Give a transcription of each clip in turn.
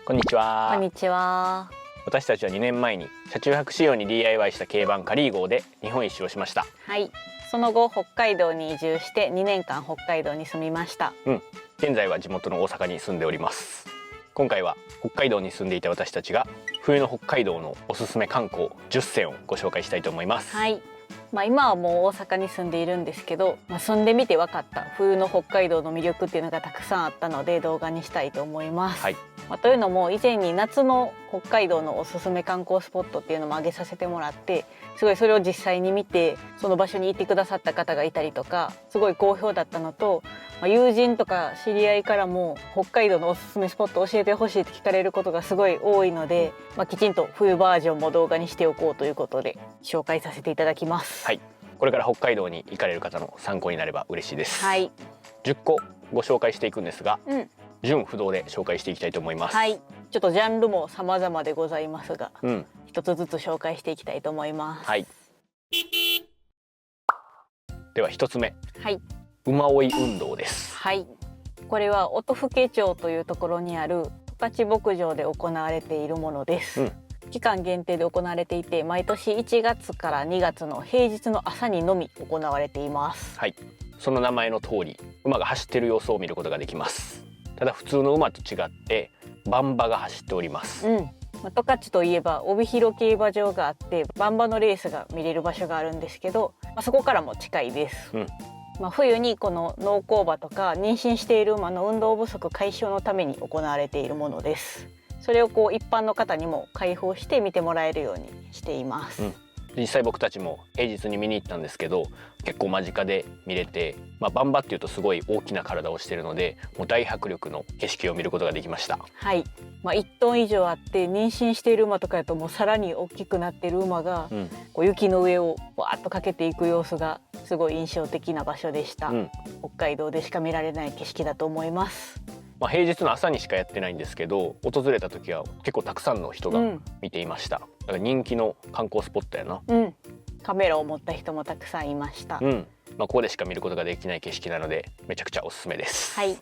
こんにちは。こんにちは。私たちは2年前に車中泊仕様に DIY した軽バンカリー号で日本一周をしました。はい。その後北海道に移住して2年間北海道に住みました。現在は地元の大阪に住んでおります。今回は北海道に住んでいた私たちが冬の北海道のおすすめ観光10選をご紹介したいと思います。はい。今はもう大阪に住んでいるんですけど、住んでみて分かった冬の北海道の魅力っていうのがたくさんあったので動画にしたいと思います。はい。というのも以前に夏の北海道のおすすめ観光スポットっていうのも挙げさせてもらって、すごいそれを実際に見てその場所に行ってくださった方がいたりとかすごい好評だったのと、友人とか知り合いからも北海道のおすすめスポット教えてほしいって聞かれることがすごい多いので、きちんと冬バージョンも動画にしておこうということで紹介させていただきます。はい。これから北海道に行かれる方の参考になれば嬉しいです。はい。10個ご紹介していくんですが、うん順不動で紹介していきたいと思います。はい。ちょっとジャンルも様々でございますが、うん。一つずつ紹介していきたいと思います。はい。では1つ目、はい。馬追い運動です。はい。これは音更町というところにある十勝牧場で行われているものです。期間限定で行われていて、毎年1月から2月の平日の朝にのみ行われています。はい。その名前の通り、馬が走っている様子を見ることができます。ただ普通の馬と違って馬場が走っております。十勝といえば帯広競馬場があって馬場のレースが見れる場所があるんですけど、そこからも近いです。冬にこの農耕馬とか妊娠している馬の運動不足解消のために行われているものです。それを一般の方にも開放して見てもらえるようにしています。実際僕たちも平日に見に行ったんですけど、結構間近で見れて、馬場っていうとすごい大きな体をしているので、もう大迫力の景色を見ることができました。はい。1トン以上あって妊娠している馬とかやともうさらに大きくなっている馬が、雪の上をわーっとかけていく様子がすごい印象的な場所でした。北海道でしか見られない景色だと思います。平日の朝にしかやってないんですけど、訪れた時は結構たくさんの人が見ていました。だから人気の観光スポットやな。カメラを持った人もたくさんいました。ここでしか見ることができない景色なのでめちゃくちゃおすすめです。はい。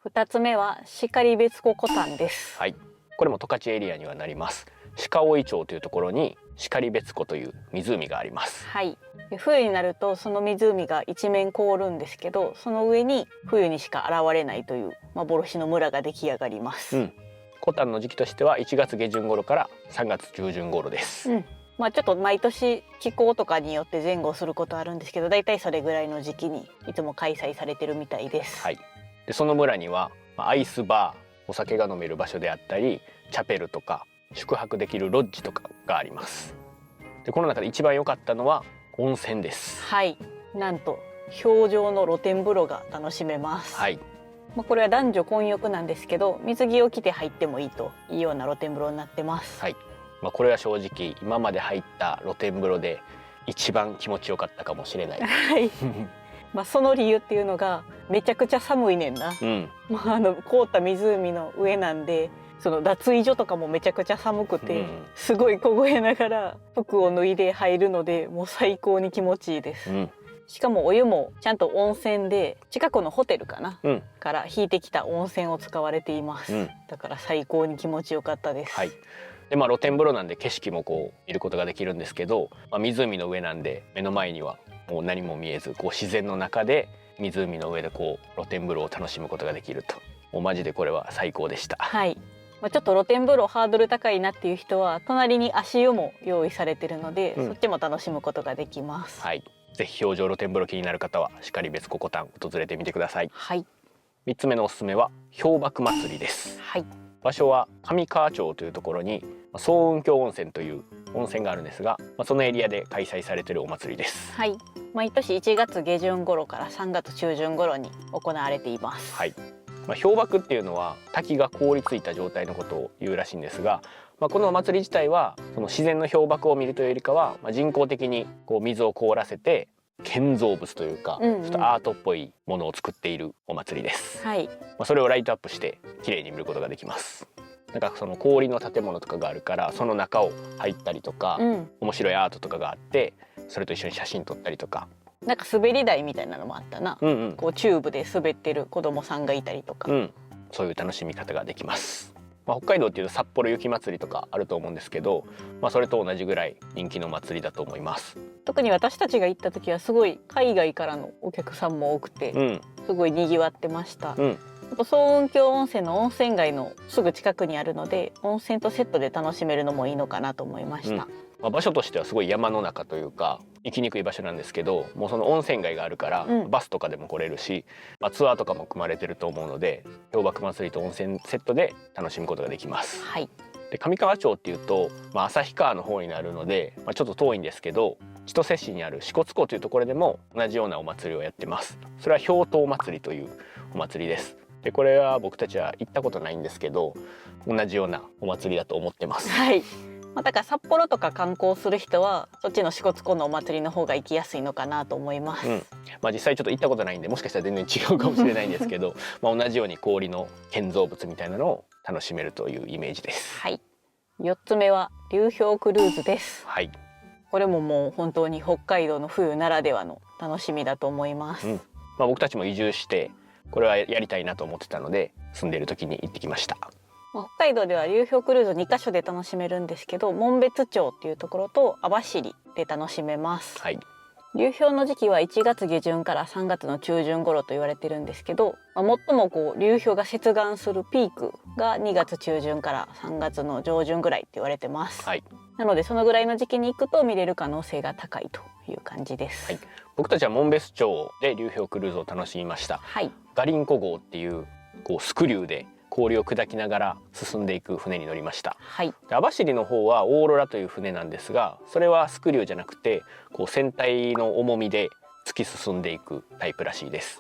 2つ目は然別湖コタンです。はい。これも十勝エリアにはなります。鹿追町というところに然別湖という湖があります。はい。冬になるとその湖が一面凍るんですけど、その上に冬にしか現れないという幻の村が出来上がります。コタンの時期としては1月下旬頃から3月中旬頃です。ちょっと毎年気候とかによって前後することあるんですけど、だいたいそれぐらいの時期にいつも開催されてるみたいです。はい。でその村にはアイスバー、お酒が飲める場所であったり、チャペルとか宿泊できるロッジとかがあります。でこの中で一番良かったのは温泉です。はい。なんと氷上の露天風呂が楽しめます。はい。これは男女混浴なんですけど、水着を着て入ってもいいというような露天風呂になってます。はい。これは正直今まで入った露天風呂で一番気持ちよかったかもしれない。はい。その理由っていうのがめちゃくちゃ寒いねんな。凍った湖の上なんで、その脱衣所とかもめちゃくちゃ寒くて、すごい凍えながら服を脱いで入るので、もう最高に気持ちいいです。しかもお湯もちゃんと温泉で近くのホテルかな、から引いてきた温泉を使われています。だから最高に気持ちよかったです。はい。で露天風呂なんで景色も見ることができるんですけど、湖の上なんで目の前にはもう何も見えず、自然の中で湖の上で露天風呂を楽しむことができると、もうマジでこれは最高でした。はい。ちょっと露天風呂ハードル高いなっていう人は隣に足湯も用意されてるので、そっちも楽しむことができます。はい。ぜひ氷上露天風呂気になる方は然別湖コタン訪れてみてください。はい。3つ目のおすすめは氷瀑祭りです。はい。場所は上川町というところに層雲峡温泉という温泉があるんですが、そのエリアで開催されているお祭りです。はい。毎年1月下旬頃から3月中旬頃に行われています。はい。氷瀑っていうのは滝が凍りついた状態のことを言うらしいんですが、このお祭り自体はその自然の氷瀑を見るというよりかは、人工的に水を凍らせて建造物というか、ちょっとアートっぽいものを作っているお祭りです。はい。それをライトアップして綺麗に見ることができます。なんかその氷の建物とかがあるから、その中を入ったりとか、面白いアートとかがあって、それと一緒に写真撮ったりとか。なんか滑り台みたいなのもあったな。チューブで滑ってる子供さんがいたりとか、そういう楽しみ方ができます。北海道っていうと札幌雪まつりとかあると思うんですけど、それと同じぐらい人気の祭りだと思います。特に私たちが行った時はすごい海外からのお客さんも多くて、すごい賑わってました。層雲峡温泉の温泉街のすぐ近くにあるので、温泉とセットで楽しめるのもいいのかなと思いました。場所としてはすごい山の中というか行きにくい場所なんですけど、もうその温泉街があるから、バスとかでも来れるし、ツアーとかも組まれてると思うので、氷瀑祭りと温泉セットで楽しむことができます。で上川町っていうと、旭川の方になるので、ちょっと遠いんですけど、千歳市にある支笏湖というところでも同じようなお祭りをやってます。それは氷濤祭りというお祭りです。でこれは僕たちは行ったことないんですけど、同じようなお祭りだと思ってます。だから札幌とか観光する人はそっちの支笏湖のお祭りの方が行きやすいのかなと思います。実際ちょっと行ったことないんで、もしかしたら全然違うかもしれないんですけど同じように氷の建造物みたいなのを楽しめるというイメージです。4つ目は流氷クルーズです。これももう本当に北海道の冬ならではの楽しみだと思います。僕たちも移住してこれはやりたいなと思ってたので、住んでいる時に行ってきました。北海道では流氷クルーズ2カ所で楽しめるんですけど、紋別町っていうところと網走で楽しめます。流氷の時期は1月下旬から3月の中旬頃と言われてるんですけど、最も流氷が接岸するピークが2月中旬から3月の上旬ぐらいって言われてます。なのでそのぐらいの時期に行くと見れる可能性が高いという感じです。僕たちは紋別町で流氷クルーズを楽しみました。ガリンコ号っていうスクリューで氷を砕きながら進んでいく船に乗りました。で網走の方はオーロラという船なんですが、それはスクリューじゃなくて船体の重みで突き進んでいくタイプらしいです。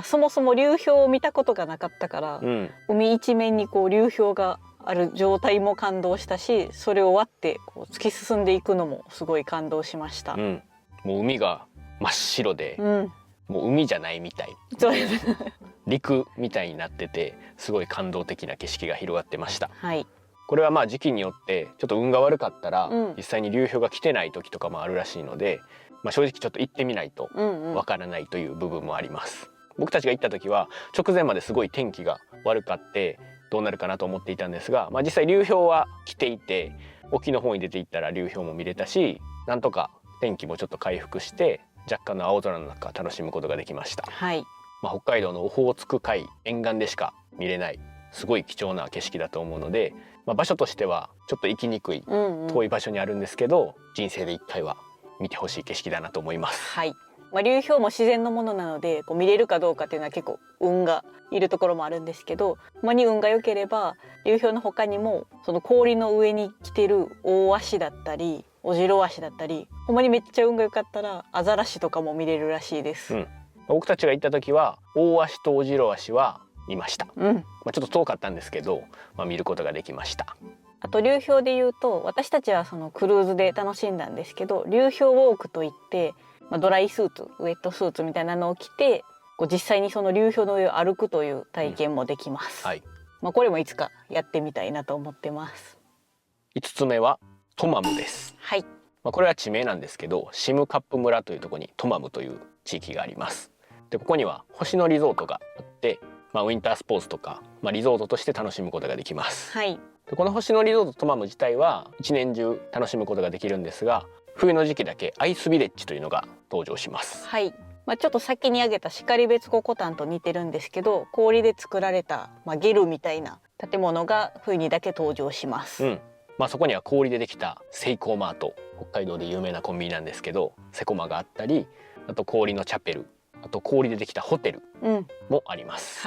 そもそも流氷を見たことがなかったから、海一面に流氷がある状態も感動したし、それを割って突き進んでいくのもすごい感動しました。もう海が真っ白で、もう海じゃないみたい、陸みたいになってて、すごい感動的な景色が広がってました。これは時期によってちょっと運が悪かったら、実際に流氷が来てない時とかもあるらしいので、正直ちょっと行ってみないとわからないという部分もあります。僕たちが行った時は直前まですごい天気が悪かってどうなるかなと思っていたんですが、実際流氷は来ていて、沖の方に出ていったら流氷も見れたし、なんとか天気もちょっと回復して若干の青空の中楽しむことができました。北海道のオホーツク海沿岸でしか見れないすごい貴重な景色だと思うので、場所としてはちょっと行きにくい遠い場所にあるんですけど、人生で1回は見てほしい景色だなと思います。流氷も自然のものなので見れるかどうかっていうのは結構運がいるところもあるんですけど、に運が良ければ流氷の他にもその氷の上に来てる大足だったりオジロワシだったり、ほんまにめっちゃ運が良かったらアザラシとかも見れるらしいです。僕たちが行った時は大足とオジロワシは見ました。ちょっと遠かったんですけど、見ることができました。あと流氷でいうと、私たちはそのクルーズで楽しんだんですけど、流氷ウォークといって、ドライスーツ、ウェットスーツみたいなのを着て実際にその流氷の上を歩くという体験もできます。これもいつかやってみたいなと思ってます。5つ目はトマムです。これは地名なんですけど、シムカップ村というところにトマムという地域があります。でここには星野リゾートがあって、ウィンタースポーツとか、リゾートとして楽しむことができます。でこの星野リゾートトマム自体は一年中楽しむことができるんですが、冬の時期だけアイスビレッジというのが登場します。ちょっと先に挙げた然別湖コタンと似てるんですけど、氷で作られた、ゲルみたいな建物が冬にだけ登場します。そこには氷でできたセイコーマート、北海道で有名なコンビニなんですけど、セコマがあったり、あと氷のチャペル、あと氷でできたホテルもあります。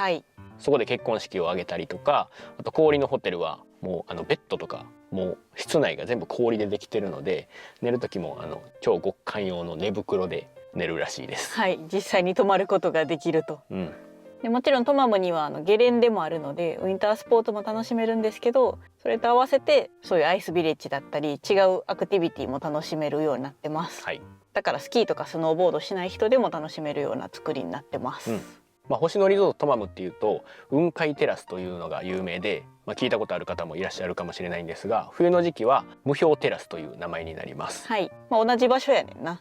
そこで結婚式を挙げたりとか、あと氷のホテルはもうベッドとかもう室内が全部氷でできてるので、寝る時も超極寒用の寝袋で寝るらしいです。実際に泊まることができると。でもちろんトマムにはゲレンデもあるのでウィンタースポーツも楽しめるんですけど、それと合わせてそういうアイスビレッジだったり違うアクティビティも楽しめるようになってます。だからスキーとかスノーボードしない人でも楽しめるような作りになってます。星野リゾートトマムっていうと雲海テラスというのが有名で、聞いたことある方もいらっしゃるかもしれないんですが、冬の時期は無氷テラスという名前になります。同じ場所やねんな。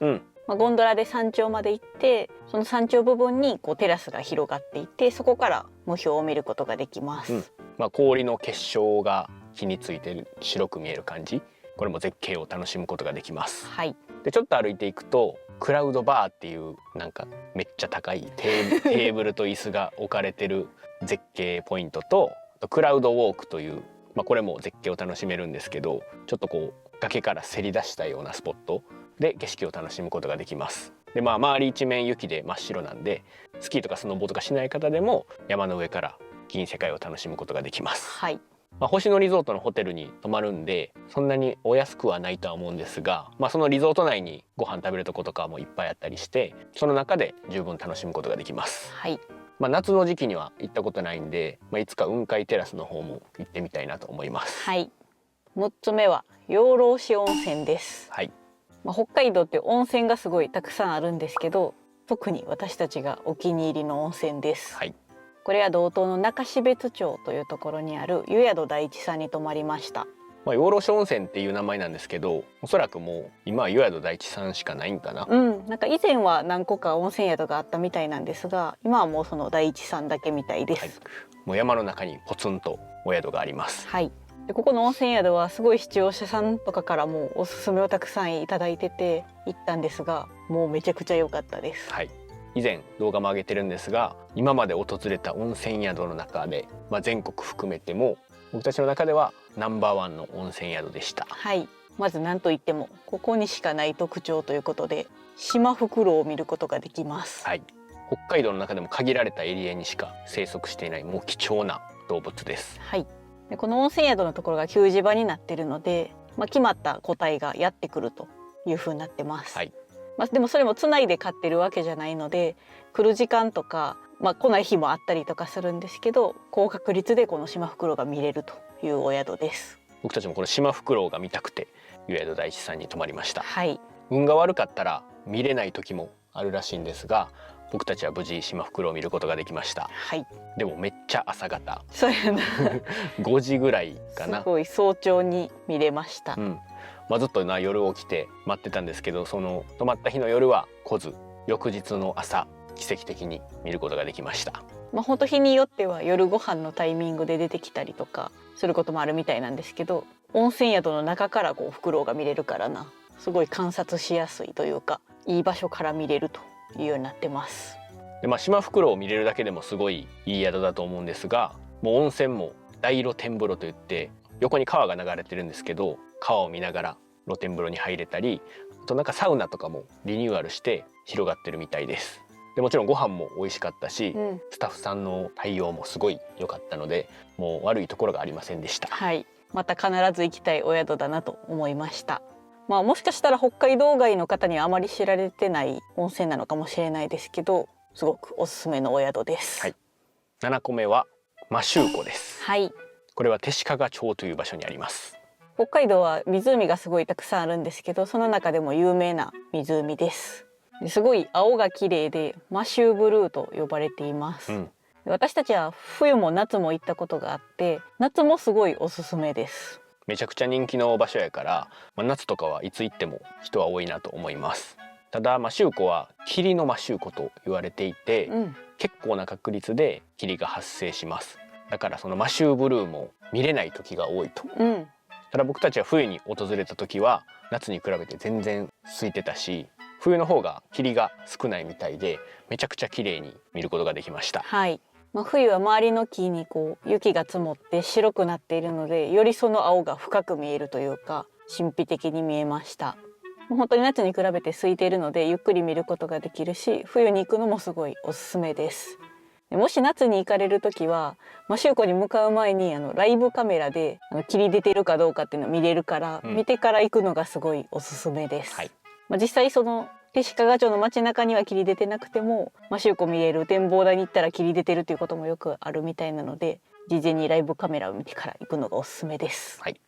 ゴンドラで山頂まで行って、その山頂部分にテラスが広がっていて、そこから無氷を見ることができます。氷の結晶が木についてる白く見える感じ、これも絶景を楽しむことができます。はい。でちょっと歩いていくとクラウドバーっていうなんかめっちゃ高いテーブルと椅子が置かれてる絶景ポイントと、あとクラウドウォークという、これも絶景を楽しめるんですけど、ちょっとこう崖からせり出したようなスポットで景色を楽しむことができます。で周り一面雪で真っ白なんで、スキーとかスノボとかしない方でも山の上から銀世界を楽しむことができます。はい。星野リゾートのホテルに泊まるんでそんなにお安くはないとは思うんですが、そのリゾート内にご飯食べるとことかもいっぱいあったりして、その中で十分楽しむことができます。はい。夏の時期には行ったことないんで、いつか雲海テラスの方も行ってみたいなと思います。はい。6つ目は養老市温泉です。はい。北海道って温泉がすごいたくさんあるんですけど、特に私たちがお気に入りの温泉です。はい。これは道東の中標津町というところにある湯宿大地さんに泊まりました。養老市温泉っていう名前なんですけど、おそらくもう今は湯宿大地さんしかないんかな。なんか以前は何個か温泉宿があったみたいなんですが、今はもうその大地さんだけみたいです。はい、もう山の中にポツンとお宿があります。はい。でここの温泉宿はすごい視聴者さんとかからもおすすめをたくさんいただいてて行ったんですが、もうめちゃくちゃ良かったです。はい。以前動画も上げてるんですが、今まで訪れた温泉宿の中で、全国含めても僕たちの中ではナンバーワンの温泉宿でした。はい。まず何といってもここにしかない特徴ということで、シマフクロウを見ることができます。はい。北海道の中でも限られたエリアにしか生息していないもう貴重な動物です。はい。でこの温泉宿のところが給仕場になっているので、決まった個体がやってくるという風になってます。はい。でもそれもつないで飼ってるわけじゃないので、来る時間とか、来ない日もあったりとかするんですけど、高確率でこのシマフクロウが見れるというお宿です。僕たちもこのシマフクロウが見たくて湯宿大地さんに泊まりました。はい。運が悪かったら見れない時もあるらしいんですが、僕たちは無事シマフクロウを見ることができました。はい。でもめっちゃ朝方、そうやな5時ぐらいかな。すごい早朝に見れました。ずっと夜起きて待ってたんですけど、その泊まった日の夜は来ず、翌日の朝奇跡的に見ることができました。本当日によっては夜ご飯のタイミングで出てきたりとかすることもあるみたいなんですけど、温泉宿の中からこうフクロウが見れるからな、すごい観察しやすいというか、いい場所から見れるというようになってます。で、シマフクロウを見れるだけでもすごいいい宿だと思うんですが、もう温泉も大露天風呂といって横に川が流れてるんですけど、川を見ながら露天風呂に入れたり、あとなんかサウナとかもリニューアルして広がってるみたいです。でもちろんご飯も美味しかったし、スタッフさんの対応もすごい良かったので、もう悪いところがありませんでした。はい。また必ず行きたいお宿だなと思いました。もしかしたら北海道外の方にはあまり知られてない温泉なのかもしれないですけど、すごくおすすめのお宿です。はい。7個目は摩周湖です。はい。これは弟子屈町という場所にあります。北海道は湖がすごいたくさんあるんですけど、その中でも有名な湖です。すごい青が綺麗で摩周ブルーと呼ばれています。私たちは冬も夏も行ったことがあって、夏もすごいおすすめです。めちゃくちゃ人気の場所やから、夏とかはいつ行っても人は多いなと思います。ただ摩周湖は霧の摩周湖と言われていて、結構な確率で霧が発生します。だからその摩周ブルーも見れない時が多いと。ただ僕たちは冬に訪れた時は夏に比べて全然空いてたし、冬の方が霧が少ないみたいでめちゃくちゃ綺麗に見ることができました。はい。冬は周りの木にこう雪が積もって白くなっているので、よりその青が深く見えるというか神秘的に見えました。本当に夏に比べて空いているのでゆっくり見ることができるし、冬に行くのもすごいおすすめです。もし夏に行かれる時は摩周湖に向かう前にライブカメラで霧出てるかどうかっていうのを見れるから、見てから行くのがすごいおすすめです。はい。実際その弟子屈町の街中には霧出てなくても、摩周湖見える展望台に行ったら霧出てるということもよくあるみたいなので、事前にライブカメラを見てから行くのがおすすめです。はい。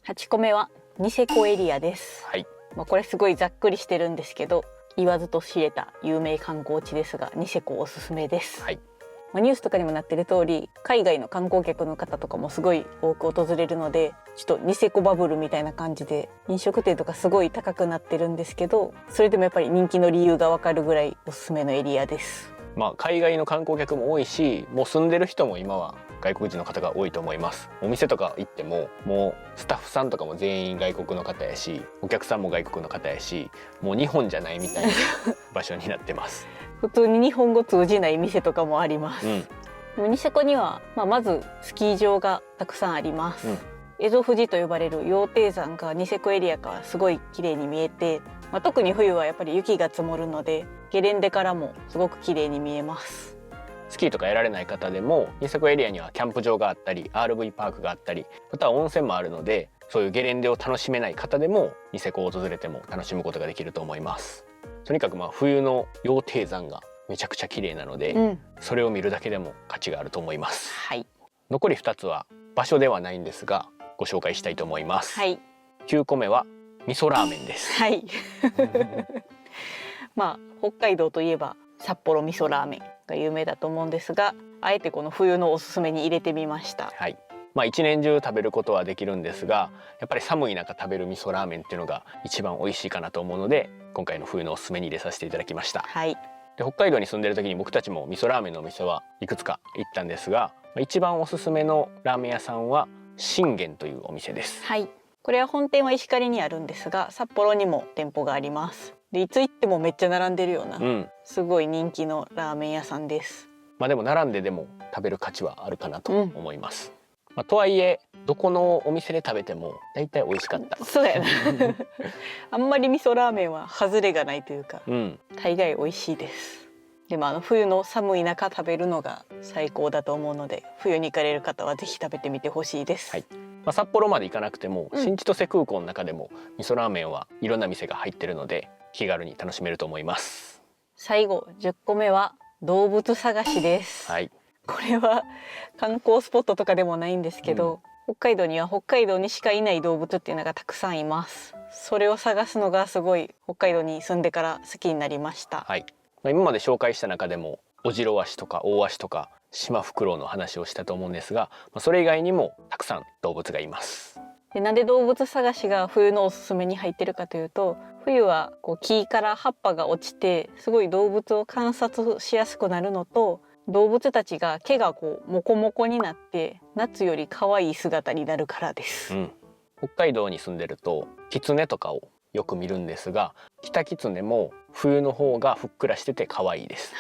8個目はニセコエリアです。はい。これすごいざっくりしてるんですけど、言わずと知れた有名観光地ですが、ニセコおすすめです。はい。ニュースとかにもなってる通り、海外の観光客の方とかもすごい多く訪れるので、ちょっとニセコバブルみたいな感じで飲食店とかすごい高くなってるんですけど、それでもやっぱり人気の理由がわかるぐらいおすすめのエリアです。海外の観光客も多いし、もう住んでる人も今は外国人の方が多いと思います。お店とか行ってももうスタッフさんとかも全員外国の方やし、お客さんも外国の方やし、もう日本じゃないみたいな場所になってます普通に日本語通じない店とかもあります。ニセコには、まずスキー場がたくさんあります。蝦夷富士と呼ばれる羊蹄山がニセコエリアからすごい綺麗に見えて、特に冬はやっぱり雪が積もるのでゲレンデからもすごく綺麗に見えます。スキーとかやられない方でもニセコエリアにはキャンプ場があったり RV パークがあったり、または温泉もあるので、そういうゲレンデを楽しめない方でもニセコを訪れても楽しむことができると思います。とにかく冬の羊蹄山がめちゃくちゃ綺麗なので、それを見るだけでも価値があると思います。残り2つは場所ではないんですがご紹介したいと思います。9個目は味噌ラーメンです。北海道といえば札幌味噌ラーメンが有名だと思うんですが、あえてこの冬のおすすめに入れてみました。一年中食べることはできるんですが、やっぱり寒い中食べる味噌ラーメンっていうのが一番美味しいかなと思うので、今回の冬のおすすめに入れさせていただきました。で、北海道に住んでる時に僕たちも味噌ラーメンのお店はいくつか行ったんですが、一番おすすめのラーメン屋さんは信玄というお店です。これは本店は石狩にあるんですが、札幌にも店舗があります。で、いつ行ってもめっちゃ並んでるような、すごい人気のラーメン屋さんです。でも並んででも食べる価値はあるかなと思います。とはいえどこのお店で食べても大体美味しかった。そうやなあんまり味噌ラーメンは外れがないというか、大概美味しいです。でも冬の寒い中食べるのが最高だと思うので、冬に行かれる方はぜひ食べてみてほしいです。札幌まで行かなくても、新千歳空港の中でも味噌ラーメンはいろんな店が入ってるので気軽に楽しめると思います。最後10個目は動物探しです。これは観光スポットとかでもないんですけど、北海道には北海道にしかいない動物っていうのがたくさんいます。それを探すのがすごい北海道に住んでから好きになりました。今まで紹介した中でもオジロワシとかオオワシとかシマフクロウの話をしたと思うんですが、それ以外にもたくさん動物がいます。で、なんで動物探しが冬のおすすめに入ってるかというと、冬は木から葉っぱが落ちてすごい動物を観察しやすくなるのと、動物たちが毛がモコモコになって夏より可愛い姿になるからです。北海道に住んでるとキツネとかをよく見るんですが、キタキツネも冬の方がふっくらしてて可愛いです。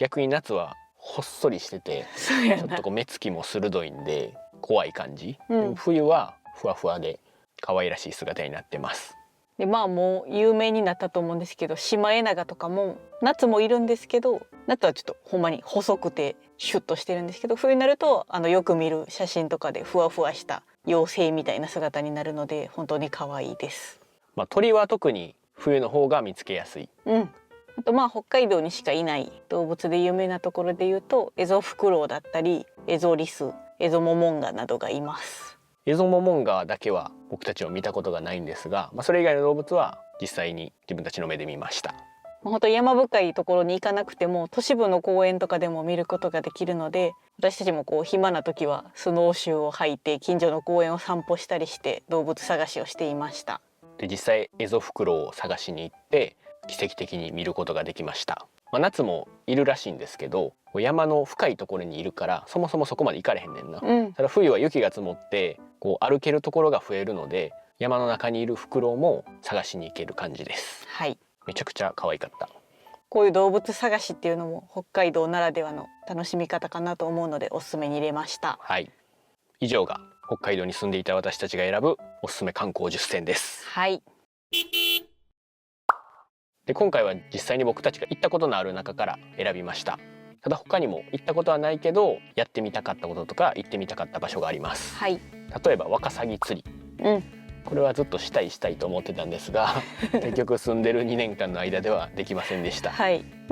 逆に夏はほっそりしててちょっと目つきも鋭いんで怖い感じ、冬はふわふわで可愛らしい姿になってます。で、もう有名になったと思うんですけど、シマエナガとかも夏もいるんですけど、夏はちょっとほんまに細くてシュッとしてるんですけど、冬になるとよく見る写真とかでふわふわした妖精みたいな姿になるので本当に可愛いです。鳥は特に冬の方が見つけやすい。あと北海道にしかいない動物で有名なところで言うとエゾフクロウだったりエゾリス、エゾモモンガなどがいます。エゾモモンガだけは僕たちは見たことがないんですが、それ以外の動物は実際に自分たちの目で見ました。本当山深いところに行かなくても都市部の公園とかでも見ることができるので、私たちも暇な時はスノーシューを履いて近所の公園を散歩したりして動物探しをしていました。で、実際エゾフクロウを探しに行って奇跡的に見ることができました。夏もいるらしいんですけど、山の深いところにいるからそもそもそこまで行かれへんねんな。ただ冬は雪が積もって歩けるところが増えるので山の中にいるフクロウも探しに行ける感じです。めちゃくちゃ可愛かった。こういう動物探しっていうのも北海道ならではの楽しみ方かなと思うのでおすすめに入れました。以上が北海道に住んでいた私たちが選ぶおすすめ観光10選です。で、今回は実際に僕たちが行ったことのある中から選びました。ただ他にも行ったことはないけどやってみたかったこととか行ってみたかった場所があります。例えばワカサギ釣り、これはずっとしたいと思ってたんですが結局住んでる2年間の間ではできませんでした。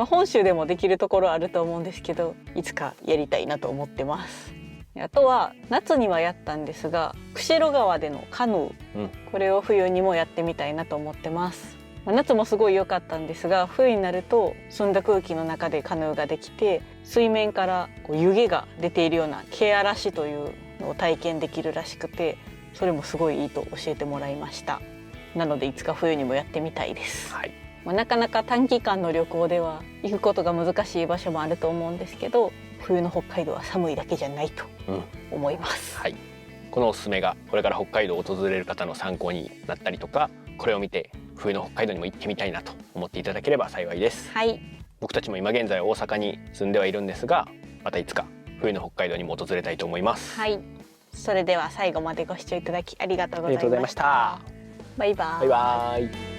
本州でもできるところあると思うんですけど、いつかやりたいなと思ってます。あとは夏にはやったんですが釧路川でのカヌー、これを冬にもやってみたいなと思ってます。夏もすごい良かったんですが、冬になると澄んだ空気の中でカヌーができて水面から湯気が出ているような気嵐というのを体験できるらしくて、それもすごいいいと教えてもらいました。なのでいつか冬にもやってみたいです。なかなか短期間の旅行では行くことが難しい場所もあると思うんですけど、冬の北海道は寒いだけじゃないと思います、はい、このおすすめがこれから北海道を訪れる方の参考になったりとか、これを見て冬の北海道にも行ってみたいなと思っていただければ幸いです。はい、僕たちも今現在大阪に住んではいるんですが、またいつか冬の北海道にも訪れたいと思います。はい、それでは最後までご視聴いただきありがとうございました。ありがとうございました。バイバイ。バイバイ。